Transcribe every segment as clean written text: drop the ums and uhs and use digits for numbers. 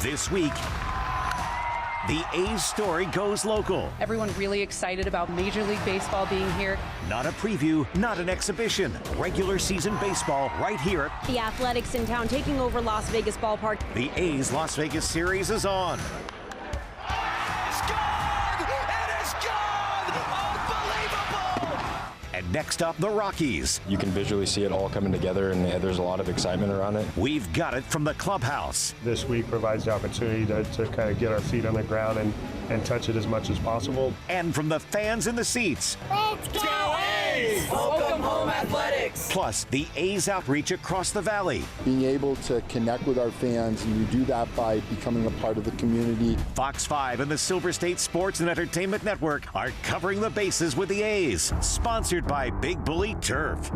This week, the A's story goes local. Everyone really excited about Major League Baseball being here. Not a preview, not an exhibition. Regular season baseball right here. The Athletics in town taking over Las Vegas Ballpark. The A's Las Vegas series is on. It's gone! It is gone! Unbelievable! And next up, the Rockies. You can visually see it all coming together, and there's a lot of excitement around it. We've got it from the clubhouse. This week provides the opportunity to kind of get our feet on the ground and touch it as much as possible. And from the fans in the seats. Let's go A's! Welcome home, Athletics! Plus, the A's outreach across the valley. Being able to connect with our fans, and you do that by becoming a part of the community. Fox 5 and the Silver State Sports and Entertainment Network are covering the bases with the A's. Sponsored by Big Bully Turf.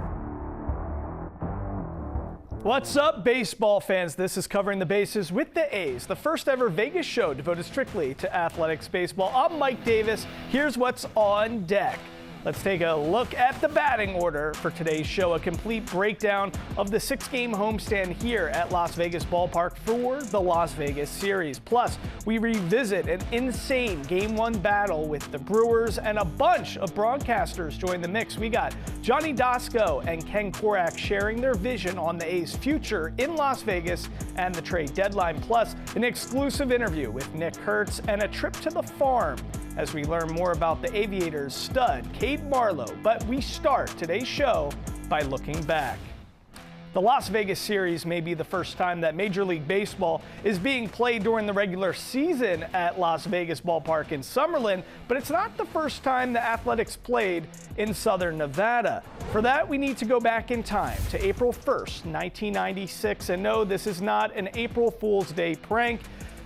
What's up, baseball fans? This is Covering the Bases with the A's, the first ever Vegas show devoted strictly to athletics baseball. I'm Mike Davis. Here's what's on deck. Let's take a look at the batting order for today's show, a complete breakdown of the 6-game homestand here at Las Vegas Ballpark for the Las Vegas series. Plus, we revisit an insane Game 1 battle with the Brewers, and a bunch of broadcasters join the mix. We got Johnny Dasco and Ken Korak sharing their vision on the A's future in Las Vegas and the trade deadline, plus an exclusive interview with Nick Hertz and a trip to the farm as we learn more about the Aviators' stud, Cade Marlowe. But we start today's show by looking back. The Las Vegas series may be the first time that Major League Baseball is being played during the regular season at Las Vegas Ballpark in Summerlin, but it's not the first time the Athletics played in Southern Nevada. For that, we need to go back in time to April 1st, 1996. And no, this is not an April Fool's Day prank.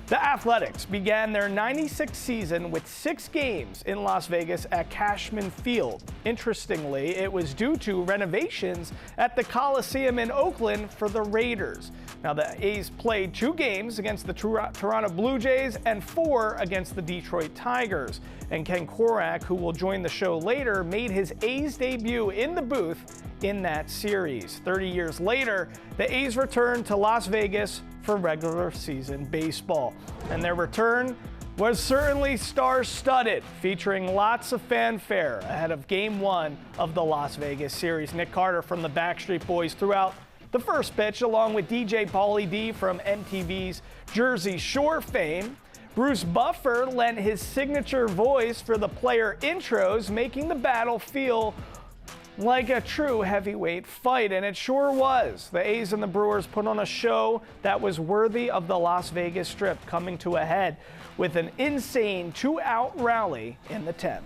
The Athletics began their 96th season with 6 games in Las Vegas at Cashman Field. Interestingly, it was due to renovations at the Coliseum in Oakland for the Raiders. Now, the A's played 2 games against the Toronto Blue Jays and 4 against the Detroit Tigers. And Ken Korak, who will join the show later, made his A's debut in the booth in that series. 30 years later, the A's returned to Las Vegas for regular season baseball. And their return was certainly star-studded, featuring lots of fanfare ahead of Game 1 of the Las Vegas series. Nick Carter from the Backstreet Boys threw out the first pitch, along with DJ Pauly D from MTV's Jersey Shore fame. Bruce Buffer lent his signature voice for the player intros, making the battle feel like a true heavyweight fight, and it sure was. The A's and the Brewers put on a show that was worthy of the Las Vegas Strip, coming to a head with an insane 2-out rally in the 10th.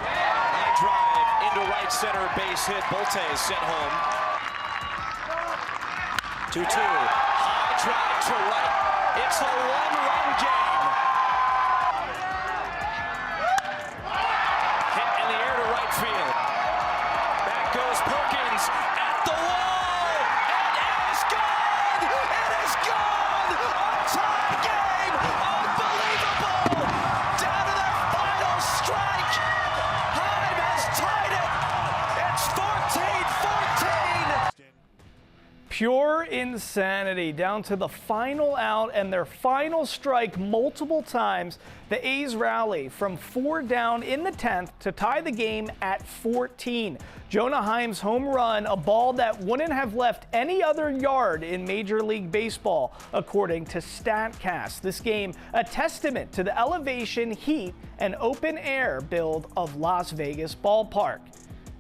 High drive into right center, base hit. Bolte is sent home. 2-2. High drive to right. It's a one-run game. Field. Back goes Perkins at the wall, and it is gone! It is gone! A tie game! Unbelievable! Down to the final strike! Heim has tied it! It's 14-14! Pure insanity, down to the final out and their final strike multiple times. The A's rally from 4 down in the 10th to tie the game at 14. Jonah Heim's home run, a ball that wouldn't have left any other yard in Major League Baseball, according to StatCast. This game, a testament to the elevation, heat, and open air build of Las Vegas Ballpark.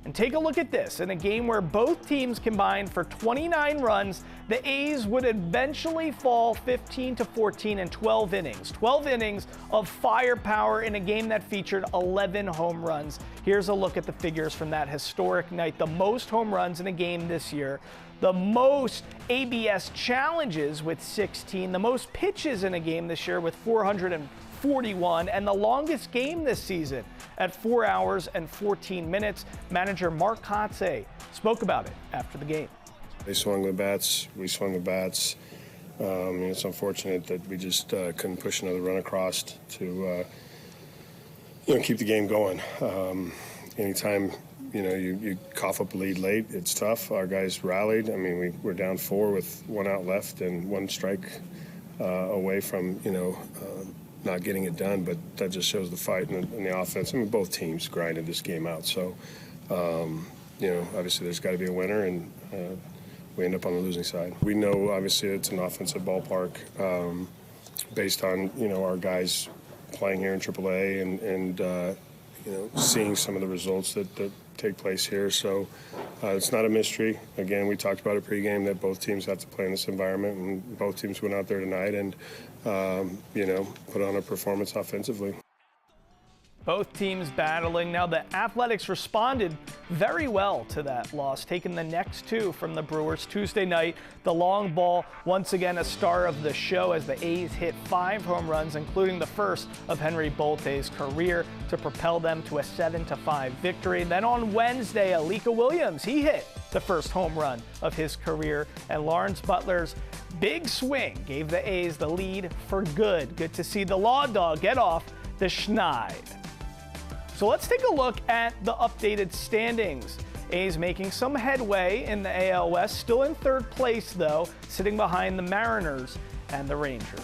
And take a look at this. In a game where both teams combined for 29 runs, the A's would eventually fall 15-14 in 12 innings. 12 innings of firepower in a game that featured 11 home runs. Here's a look at the figures from that historic night. The most home runs in a game this year, the most ABS challenges with 16, the most pitches in a game this year with 441, and the longest game this season at 4 hours and 14 minutes. Manager Mark Kotze spoke about it after the game. They swung the bats, we swung the bats. It's unfortunate that we just couldn't push another run across to keep the game going. Anytime you cough up a lead late. It's tough. Our guys rallied. I mean, we're down 4 with 1 out left and 1 strike away from, not getting it done. But that just shows the fight and the offense. I mean, both teams grinded this game out. So, obviously there's got to be a winner, and we end up on the losing side. We know, obviously, it's an offensive ballpark based on, our guys playing here in AAA and seeing some of the results that take place here. So it's not a mystery. Again, we talked about it pregame that both teams have to play in this environment, and both teams went out there tonight and, put on a performance offensively. Both teams battling. Now the Athletics responded very well to that loss, taking the next 2 from the Brewers Tuesday night. The long ball, once again a star of the show as the A's hit 5 home runs, including the first of Henry Bolte's career, to propel them to a 7-5 victory. Then on Wednesday, Alika Williams, he hit the first home run of his career, and Lawrence Butler's big swing gave the A's the lead for good. Good to see the Law Dog get off the schneid. So let's take a look at the updated standings. A's making some headway in the AL West, still in 3rd place though, sitting behind the Mariners and the Rangers.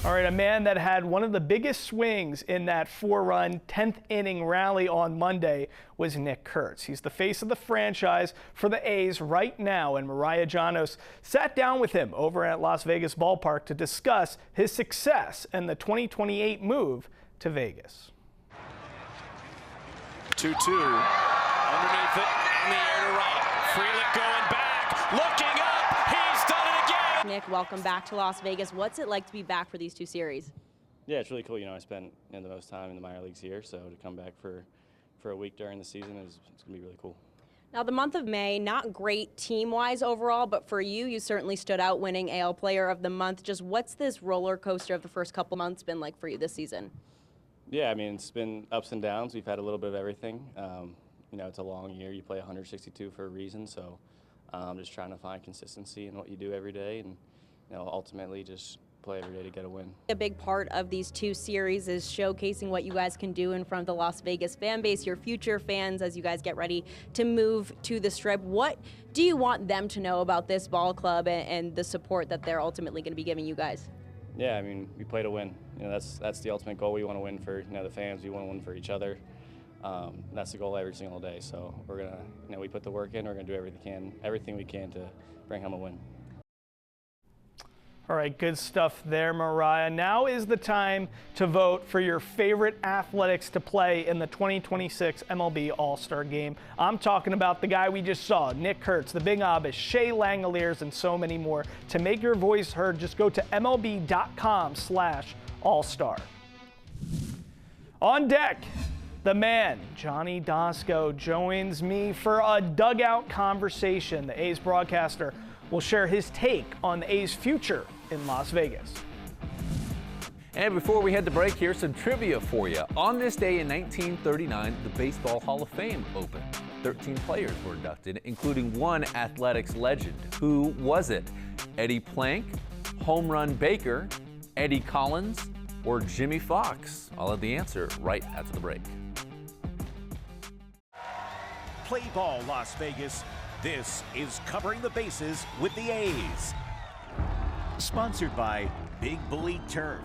All right, a man that had one of the biggest swings in that 4-run 10th inning rally on Monday was Nick Kurtz. He's the face of the franchise for the A's right now, and Mariah Janos sat down with him over at Las Vegas Ballpark to discuss his success and the 2028 move to Vegas. 2-2. Underneath it, in the air to right. Frelick going back, looking up. He's done it again. Nick, welcome back to Las Vegas. What's it like to be back for these 2 series? Yeah, it's really cool. I spent the most time in the minor leagues here, so to come back for a week during the season it's going to be really cool. Now, the month of May, not great team-wise overall, but for you, you certainly stood out winning AL Player of the Month. Just what's this roller coaster of the first couple months been like for you this season? Yeah, I mean, it's been ups and downs. We've had a little bit of everything. It's a long year. You play 162 for a reason, so just trying to find consistency in what you do every day and, ultimately just play every day to get a win. A big part of these 2 series is showcasing what you guys can do in front of the Las Vegas fan base, your future fans, as you guys get ready to move to the Strip. What do you want them to know about this ball club and the support that they're ultimately going to be giving you guys? Yeah, I mean, we play to win. That's the ultimate goal. We want to win for the fans. We want to win for each other. That's the goal every single day. So we're gonna, we put the work in. We're gonna do everything we can to bring home a win. All right, good stuff there, Mariah. Now is the time to vote for your favorite Athletics to play in the 2026 MLB All-Star Game. I'm talking about the guy we just saw, Nick Kurtz, the Big Abbas, Shea Langoliers, and so many more. To make your voice heard, just go to MLB.com/All-Star. On deck, the man, Johnny Dasco, joins me for a dugout conversation. The A's broadcaster will share his take on the A's future in Las Vegas. And before we head to break, here's some trivia for you. On this day in 1939, the Baseball Hall of Fame opened. 13 players were inducted, including one Athletics legend. Who was it? Eddie Plank, Home Run Baker, Eddie Collins, or Jimmy Fox? I'll have the answer right after the break. Play ball, Las Vegas. This is Covering the Bases with the A's. Sponsored by Big Bully Turf.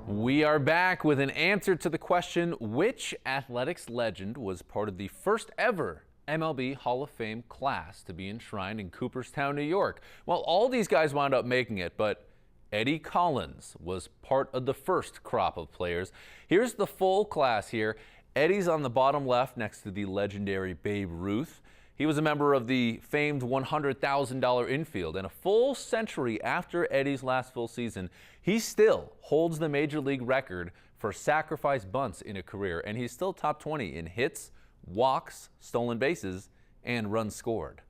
We are back with an answer to the question, which Athletics legend was part of the first ever MLB Hall of Fame class to be enshrined in Cooperstown, New York? Well, all these guys wound up making it, but Eddie Collins was part of the first crop of players. Here's the full class here. Eddie's on the bottom left next to the legendary Babe Ruth. He was a member of the famed $100,000 infield, and a full century after Eddie's last full season, he still holds the major league record for sacrifice bunts in a career, and he's still top 20 in hits, walks, stolen bases, and runs scored.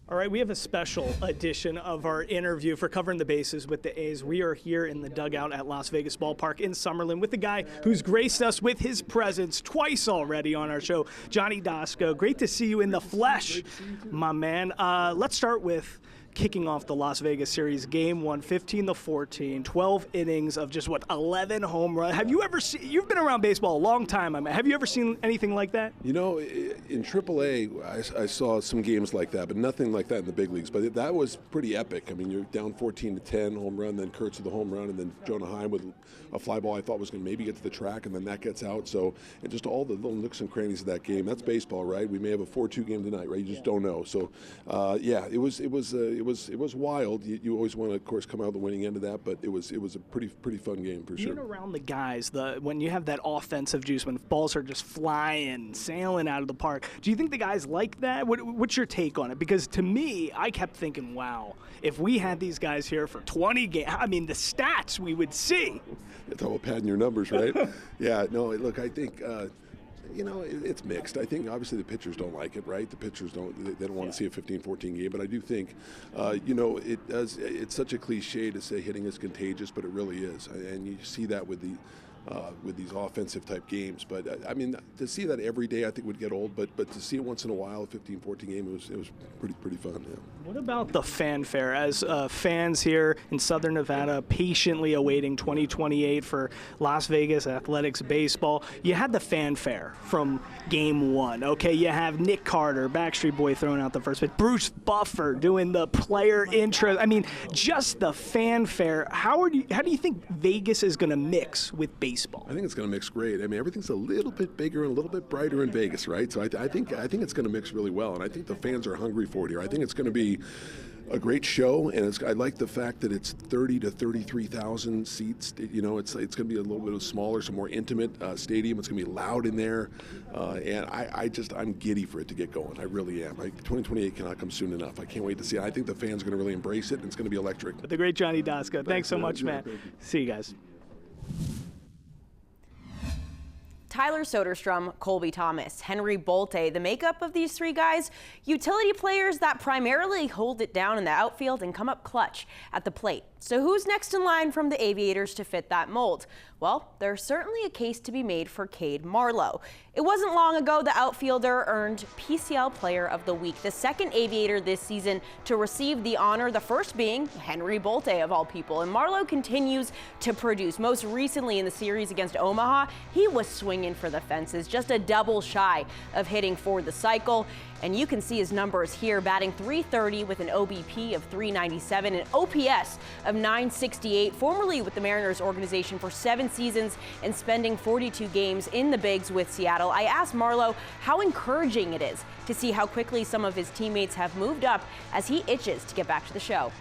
All right, we have a special edition of our interview for Covering the Bases with the A's. We are here in the dugout at Las Vegas Ballpark in Summerlin with the guy who's graced us with his presence twice already on our show, Johnny Dasco. Great to see you in the flesh, my man. Let's start with kicking off the Las Vegas series, game 1, 15-14, 12 innings of just 11 home runs. Have you ever seen, you've been around baseball a long time, have you ever seen anything like that? You know, in AAA, I saw some games like that, but nothing like that in the big leagues. But that was pretty epic. I mean, you're down 14-10, home run, then Kurtz with the home run, and then Jonah Heim with a fly ball I thought was going to maybe get to the track, and then that gets out. So, and just all the little nooks and crannies of that game. That's baseball, right? We may have a 4-2 game tonight, right? You just don't know. So, yeah, it was wild. You always want to, of course, come out the winning end of that, but it was a pretty fun game for sure. Being around the guys, when you have that offensive juice, when balls are just flying, sailing out of the park, do you think the guys like that? What's your take on it? Because to me, I kept thinking, wow, if we had these guys here for 20 games, I mean, the stats we would see. It's all padding your numbers, right? Yeah, no, look, I think, you know, it's mixed. I think obviously the pitchers don't like it, right? The pitchers they don't want to see a 15-14 game, but I do think, you know, it's such a cliche to say hitting is contagious, but it really is. And you see that with these offensive type games. But I mean, to see that every day I think would get old, but to see it once in a while, a 15-14 game, it was pretty fun. Yeah. What about the fanfare? As fans here in Southern Nevada patiently awaiting 2028 for Las Vegas Athletics baseball, you had the fanfare from game 1. Okay, you have Nick Carter, Backstreet Boy, throwing out the first pitch, Bruce Buffer doing the player intro. I mean, just the fanfare. How do you think Vegas is going to mix with baseball? I think it's going to mix great. I mean, everything's a little bit bigger and a little bit brighter in Vegas, right? So I think it's going to mix really well, and I think the fans are hungry for it here. I think it's going to be a great show, and I like the fact that it's 30 to 33,000 seats. You know, it's going to be a little bit smaller, some more intimate stadium. It's going to be loud in there, and I'm giddy for it to get going. I really am. 2028 cannot come soon enough. I can't wait to see it. I think the fans are going to really embrace it, and it's going to be electric. The great Johnny Daska. Thanks so much, man. See you guys. Tyler Soderstrom, Colby Thomas, Henry Bolte, the makeup of these three guys, utility players that primarily hold it down in the outfield and come up clutch at the plate. So who's next in line from the Aviators to fit that mold? Well, there's certainly a case to be made for Cade Marlowe. It wasn't long ago the outfielder earned PCL Player of the Week, the second Aviator this season to receive the honor, the first being Henry Bolte of all people. And Marlowe continues to produce. Most recently in the series against Omaha, he was swinging for the fences, just a double shy of hitting for the cycle. And you can see his numbers here, batting .330 with an OBP of .397 and OPS of .968, formerly with the Mariners organization for 7 seasons and spending 42 games in the bigs with Seattle. I asked Marlowe how encouraging it is to see how quickly some of his teammates have moved up as he itches to get back to the show.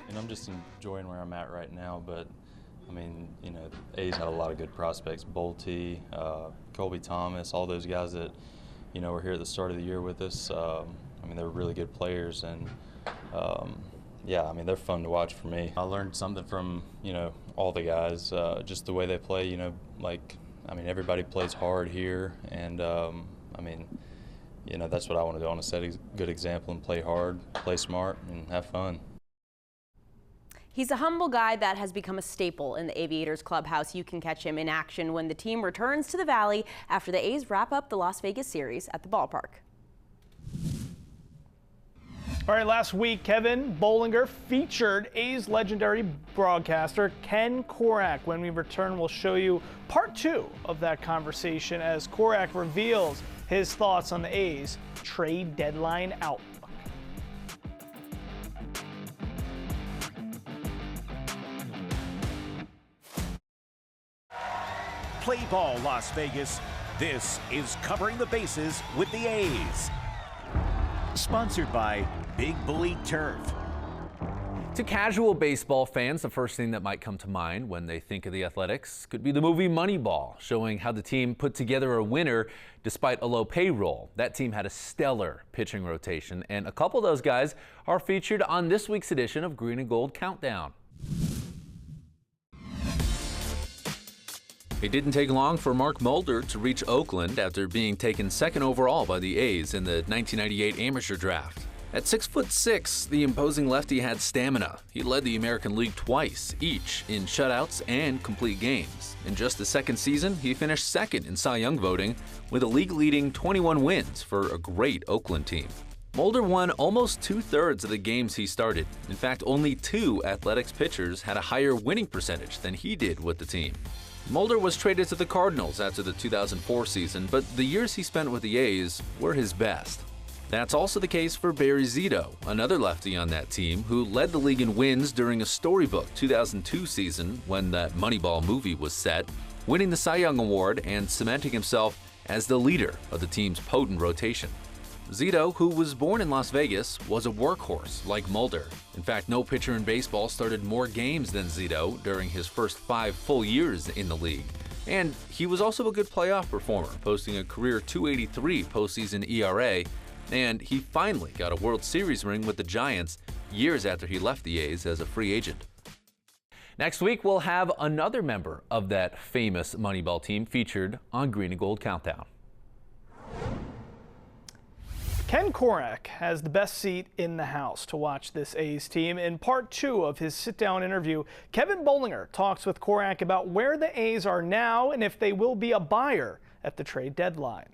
And I'm just enjoying where I'm at right now, but I mean, you know, the A's had a lot of good prospects, Bolte, Colby Thomas, all those guys that, you know, were here at the start of the year with us. I mean, they're really good players, and yeah, I mean, they're fun to watch for me. I learned something from, you know, all the guys, just the way they play, you know, like, I mean, everybody plays hard here, and I mean, you know, that's what I want to do. I want to set a good example and play hard, play smart, and have fun. He's a humble guy that has become a staple in the Aviators clubhouse. You can catch him in action when the team returns to the Valley after the A's wrap up the Las Vegas series at the ballpark. All right, last week, Kevin Bollinger featured A's legendary broadcaster Ken Korak. When we return, we'll show you part 2 of that conversation as Korak reveals his thoughts on the A's trade deadline outlook. Play ball, Las Vegas. This is Covering the Bases with the A's. Sponsored by Big Bully Turf. To casual baseball fans, the first thing that might come to mind when they think of the Athletics could be the movie Moneyball, showing how the team put together a winner despite a low payroll. That team had a stellar pitching rotation, and a couple of those guys are featured on this week's edition of Green and Gold Countdown. It didn't take long for Mark Mulder to reach Oakland after being taken 2nd overall by the A's in the 1998 amateur draft. At 6'6", the imposing lefty had stamina. He led the American League twice, each in shutouts and complete games. In just the second season, he finished 2nd in Cy Young voting with a league-leading 21 wins for a great Oakland team. Mulder won almost 2/3 of the games he started. In fact, only 2 Athletics pitchers had a higher winning percentage than he did with the team. Mulder was traded to the Cardinals after the 2004 season, but the years he spent with the A's were his best. That's also the case for Barry Zito, another lefty on that team, who led the league in wins during a storybook 2002 season when that Moneyball movie was set, winning the Cy Young Award and cementing himself as the leader of the team's potent rotation. Zito, who was born in Las Vegas, was a workhorse like Mulder. In fact, no pitcher in baseball started more games than Zito during his first 5 full years in the league. And he was also a good playoff performer, posting a career .283 postseason ERA, and he finally got a World Series ring with the Giants years after he left the A's as a free agent. Next week, we'll have another member of that famous Moneyball team featured on Green and Gold Countdown. Ken Korak has the best seat in the house to watch this A's team. In part 2 of his sit-down interview, Kevin Bollinger talks with Korak about where the A's are now and if they will be a buyer at the trade deadline.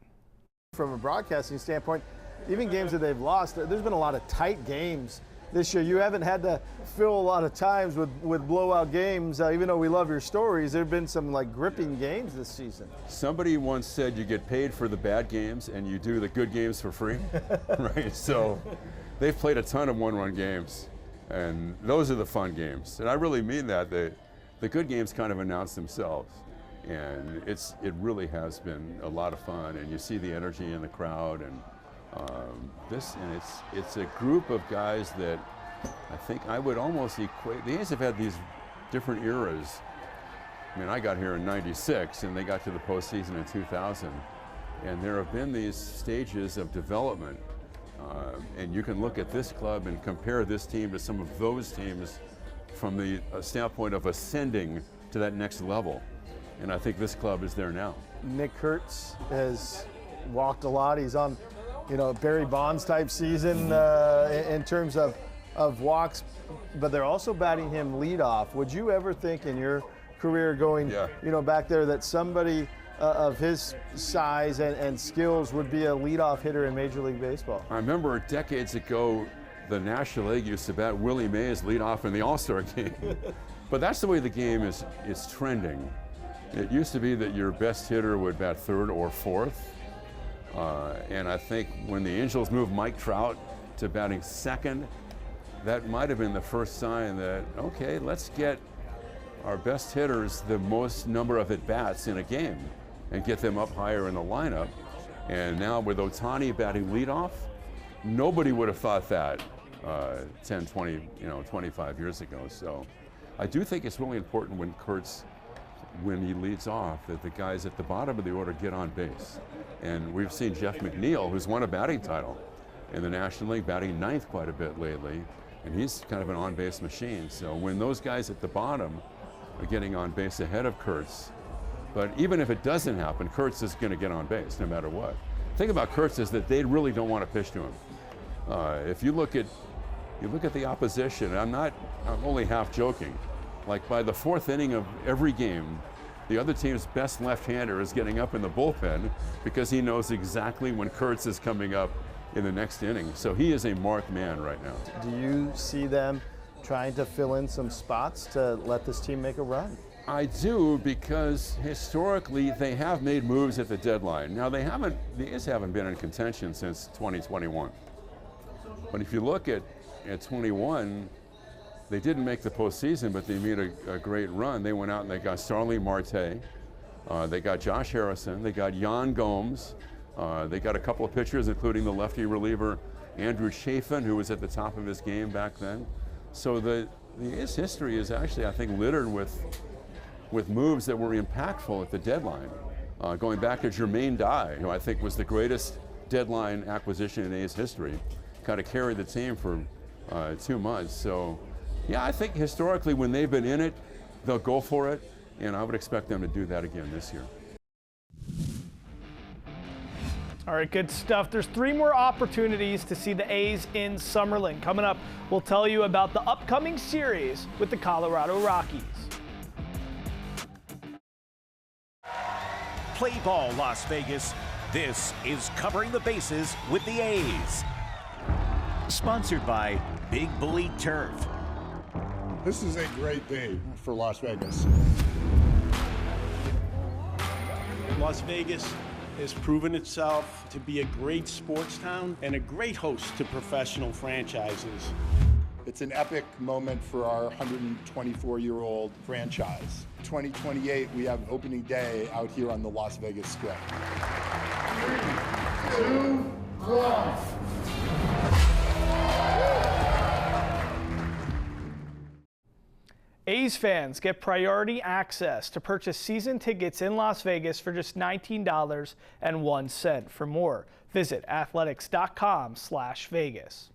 From a broadcasting standpoint, even games that they've lost, there's been a lot of tight games this year. You haven't had to fill a lot of times with blowout games. Even though we love your stories, there have been some like gripping games this season. Somebody once said you get paid for the bad games and you do the good games for free, right? So they've played a ton of one-run games, and those are the fun games. And I really mean that. The good games kind of announce themselves, and it really has been a lot of fun. And you see the energy in the crowd, and it's a group of guys that I think I would almost equate. The A's have had these different eras. I mean, I got here in '96, and they got to the postseason in 2000, and there have been these stages of development. And you can look at this club and compare this team to some of those teams from the standpoint of ascending to that next level. And I think this club is there now. Nick Kurtz has walked a lot. He's on, Barry Bonds type season in terms of walks, but they're also batting him leadoff. Would you ever think in your career going, back there, that somebody of his size and skills would be a leadoff hitter in Major League Baseball? I remember decades ago, the National League used to bat Willie Mays leadoff in the All-Star game. But that's the way the game is trending. It used to be that your best hitter would bat third or fourth. And I think when the Angels moved Mike Trout to batting second, that might have been the first sign that, okay, let's get our best hitters the most number of at-bats in a game and get them up higher in the lineup. And now with Ohtani batting leadoff, nobody would have thought that 10, 20, 25 years ago. So I do think it's really important when he leads off, that the guys at the bottom of the order get on base. And we've seen Jeff McNeil, who's won a batting title in the National League, batting ninth quite a bit lately, and he's kind of an on-base machine. So when those guys at the bottom are getting on base ahead of Kurtz, but even if it doesn't happen, Kurtz is going to get on base no matter what. The thing about Kurtz is that they really don't want to pitch to him. If you look at the opposition, I'm only half joking. Like by the fourth inning of every game, the other team's best left-hander is getting up in the bullpen because he knows exactly when Kurtz is coming up in the next inning. So he is a marked man right now. Do you see them trying to fill in some spots to let this team make a run? I do, because historically they have made moves at the deadline. Now the A's haven't been in contention since 2021. But if you look at 21, they didn't make the postseason, but they made a great run. They went out and they got Starling Marte, they got Josh Harrison, they got Yan Gomes, they got a couple of pitchers, including the lefty reliever Andrew Chafin, who was at the top of his game back then. So the A's history is actually, I think, littered with moves that were impactful at the deadline. Going back to Jermaine Dye, who I think was the greatest deadline acquisition in A's history, kind of carried the team for 2 months. So yeah, I think historically when they've been in it, they'll go for it, and I would expect them to do that again this year. All right, good stuff. There's 3 more opportunities to see the A's in Summerlin. Coming up, we'll tell you about the upcoming series with the Colorado Rockies. Play ball, Las Vegas. This is Covering the Bases with the A's. Sponsored by Big Bully Turf. This is a great day for Las Vegas. Las Vegas has proven itself to be a great sports town and a great host to professional franchises. It's an epic moment for our 124-year-old franchise. 2028, we have opening day out here on the Las Vegas Strip. 3, 2, 1. A's fans get priority access to purchase season tickets in Las Vegas for just $19.01. For more, visit athletics.com/Vegas.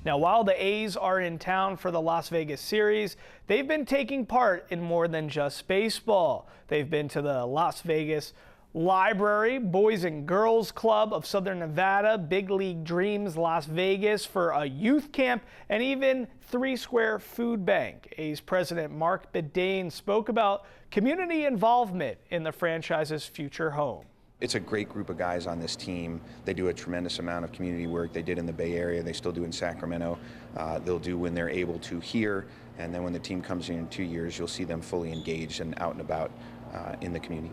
Now, while the A's are in town for the Las Vegas series, they've been taking part in more than just baseball. They've been to the Las Vegas Library, Boys and Girls Club of Southern Nevada, Big League Dreams Las Vegas for a youth camp, and even 3 Square Food Bank. A's president Mark Bedane spoke about community involvement in the franchise's future home. It's a great group of guys on this team. They do a tremendous amount of community work. They did in the Bay Area. They still do in Sacramento. They'll do when they're able to here. And then when the team comes in 2 years, you'll see them fully engaged and out and about in the community.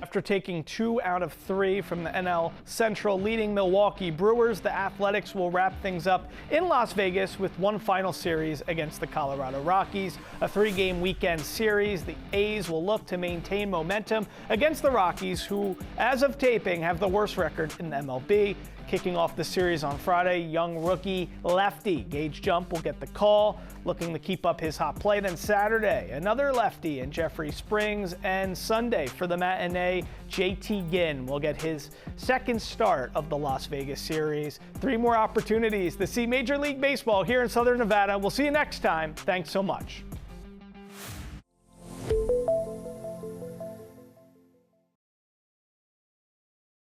After taking 2 out of 3 from the NL Central leading Milwaukee Brewers, the Athletics will wrap things up in Las Vegas with one final series against the Colorado Rockies. A 3-game weekend series. The A's will look to maintain momentum against the Rockies, who, as of taping, have the worst record in the MLB. Kicking off the series on Friday, young rookie lefty Gage Jump will get the call, looking to keep up his hot play. Then Saturday, another lefty in Jeffrey Springs, and Sunday for the matinee, JT Ginn will get his second start of the Las Vegas series. 3 more opportunities to see Major League Baseball here in Southern Nevada. We'll see you next time. Thanks so much.